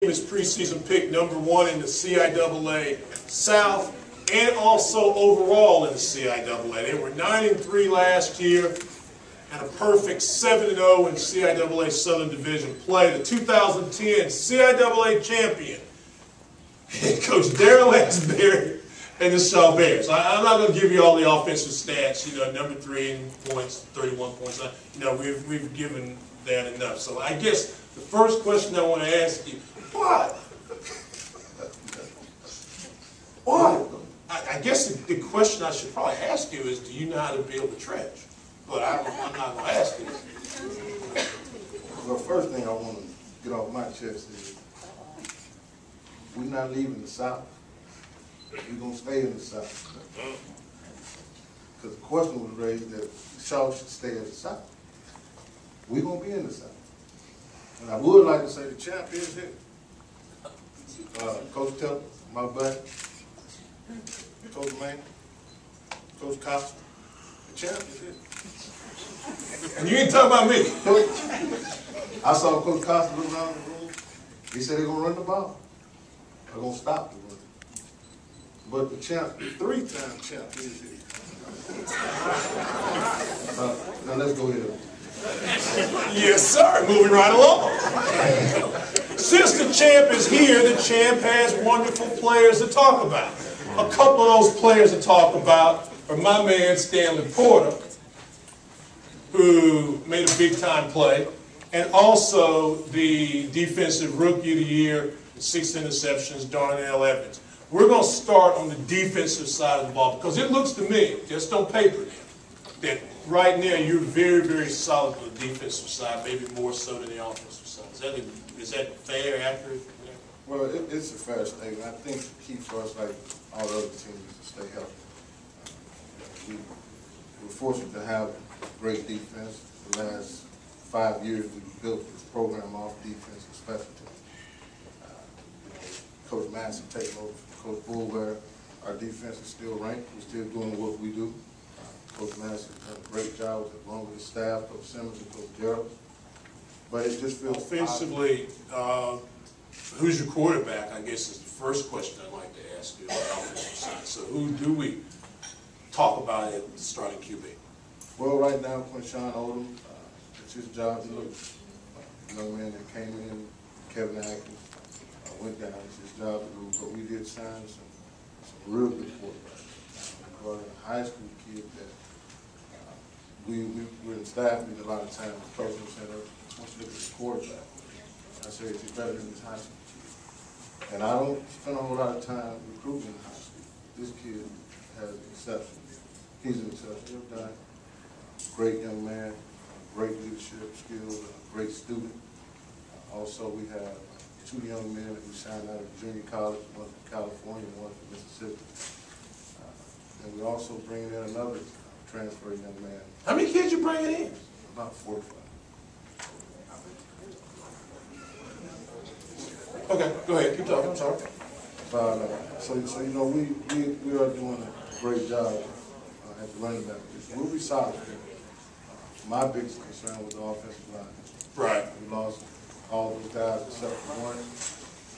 is preseason pick #1 in the CIAA South and also overall in the CIAA. They were 9-3 last year and a perfect 7-0 in CIAA Southern Division play. The 2010 CIAA champion, Coach Darrell Asberry and the Shaw Bears. I'm not going to give you all the offensive stats. You know, #3 in points, 31 points. You know, we've given that enough. So I guess the first question I want to ask you, why? Why? I guess the question I should probably ask you is, do you know how to build a trench? But I'm not going to ask you. Well, first thing I want to get off my chest is we're not leaving the South. We're going to stay in the South. Because the question was raised that Shaw should stay in the South. We're going to be in the South. And I would like to say the champ is here. Coach Temple, my buddy, Coach Mann, Coach Costa, the champ is here. And you ain't talking about me. I saw Coach Costa look around the room. He said they're going to run the ball. They're going to stop the run. But the champ, the 3-time champ is here. Now let's go ahead. Yes, sir. Moving right along. Since the champ is here, the champ has wonderful players to talk about. A couple of those players to talk about are my man Stanley Porter, who made a big-time play, and also the Defensive Rookie of the Year, 6 interceptions, Darrell Evans. We're going to start on the defensive side of the ball because it looks to me, just on paper now, that right now you're very, very solid on the defensive side, maybe more so than the offensive side. Is that fair, accurate? Yeah. Well, it's a fair statement. I think the key for us, like all the other teams, is to stay healthy. We're fortunate to have great defense. The last 5 years, we've built this program off defense and special teams. Coach Massey taking over from Coach Bullware. Our defense is still ranked. We're still doing what we do. Coach Massey has done a great job along with his staff, Coach Simmons and Coach Darrell. But it just feels offensively, who's your quarterback, I guess, is the first question I'd like to ask you on the offensive side. So who do we talk about at starting QB? Well, right now, Quinshawn Odom, it's his job to look. Young man that came in, Kevin Atkins, went down. It's his job to do. But we did sign some real good quarterbacks. We brought in a high school kid that we're in staff meeting a lot of times. The president said, let's look at the quarterback. I said, he's better than his high school kid. And I don't spend a whole lot of time recruiting in high school. This kid has an exception. He's an exception. He's done. Great young man, great leadership skills, a great student. Also, we have 2 young men that we signed out of junior college, one from California, one from Mississippi. And we're also bringing in another transfer young man. How many kids you bringing in? About 45. Okay, go ahead. Keep talking. I'm sorry. So you know, we are doing a great job at the running back position. We'll be solid. My biggest concern was the offensive line. Right. We lost all those guys except for one,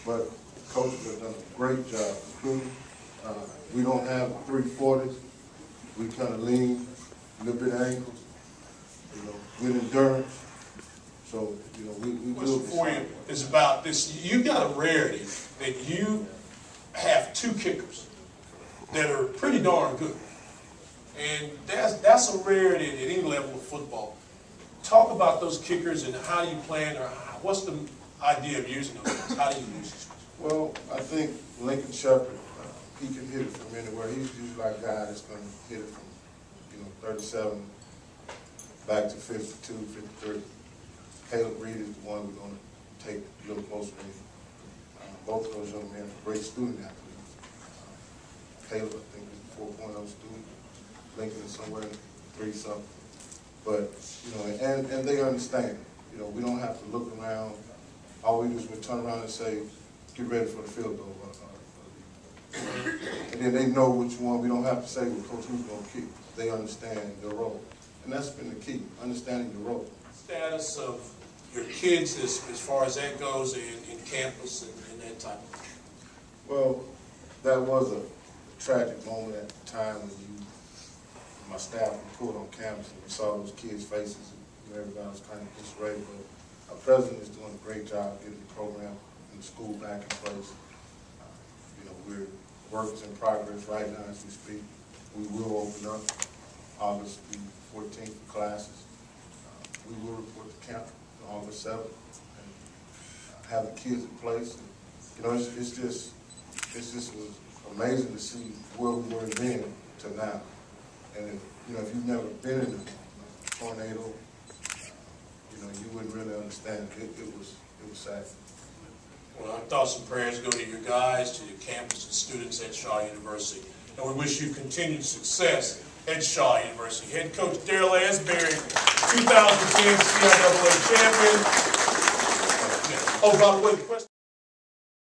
but coaches have done a great job recruiting. We don't have 340s. We kind of lean, a little bit ankles, you know, with endurance. So, you know, we question for you is about this. You got a rarity that you have 2 kickers that are pretty darn good. And that's a rarity at any level of football. Talk about those kickers and how do you plan, or what's the idea of using those guys? How do you use these? Well, I think Lincoln Shepard, he can hit it from anywhere. He's usually like a guy that's going to hit it from, you know, 37 back to 52, 53. Caleb Reed is the one we're going to take a little closer in. Both of those young men are great student athletes. Caleb, I think, is a 4.0 student. Lincoln is somewhere in 3-something. But, you know, and they understand. You know, we don't have to look around. All we do is we turn around and say, get ready for the field goal. And then they know which one. We don't have to say, well, Coach, who's going to kick? They understand their role. And that's been the key, understanding the role. Status of your kids as far as that goes in campus and that type of thing? Well, that was a tragic moment at the time when my staff were pulled on campus and we saw those kids' faces and everybody was kind of disarray. But our president is doing a great job getting the program and the school back in place. We're works in progress right now as we speak. We will open up August the 14th for classes. We will report to camp on August 7th and have the kids in place. And, it's just was amazing to see where we were then to now. And if you've never been in a tornado, you wouldn't really understand it. It was sad. Well, our thoughts and prayers go to your guys, to your campus and students at Shaw University. And we wish you continued success at Shaw University. Head coach Darrell Asberry, 2010 CIAA champion. Oh, by the way, the question.